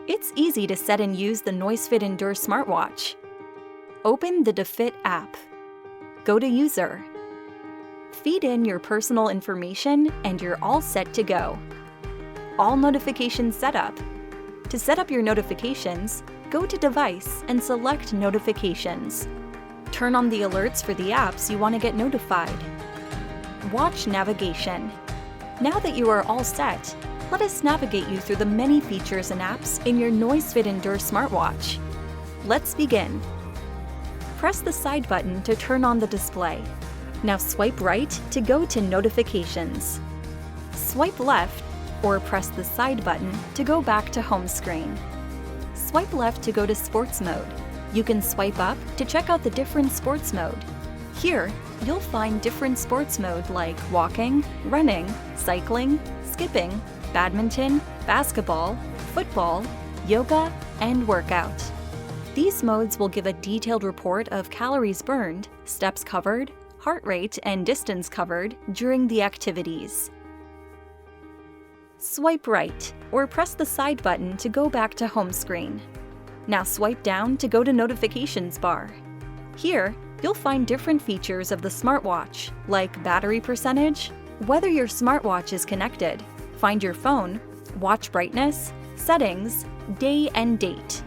It's easy to set and use the NoiseFit Endure smartwatch. Open the DeFit app. Go to User. Feed in your personal information and you're all set to go. All notifications set up. To set up your notifications, go to Device and select Notifications. Turn on the alerts for the apps you want to get notified. Watch navigation. Now that you are all set, let us navigate you through the many features and apps in your NoiseFit Endure smartwatch. Let's begin. Press the side button to turn on the display. Now swipe right to go to Notifications. Swipe left or press the side button to go back to home screen. Swipe left to go to Sports Mode. You can swipe up to check out the different sports mode. Here, you'll find different sports mode like walking, running, cycling, skipping, badminton, basketball, football, yoga, and workout. These modes will give a detailed report of calories burned, steps covered, heart rate, and distance covered during the activities. Swipe right or press the side button to go back to home screen. Now swipe down to go to Notifications bar. Here, you'll find different features of the smartwatch, like battery percentage, whether your smartwatch is connected, find your phone, watch brightness, settings, day and date.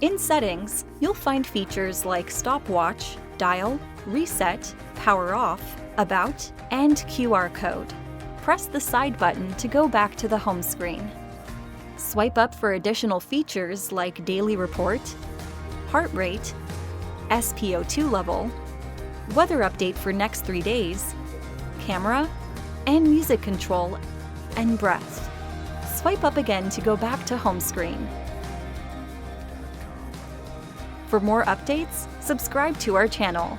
In Settings, you'll find features like stopwatch, dial, reset, power off, about, and QR code. Press the side button to go back to the home screen. Swipe up for additional features like daily report, heart rate, SpO2 level, weather update for next 3 days, camera, and music control, and breath. Swipe up again to go back to home screen. For more updates, subscribe to our channel.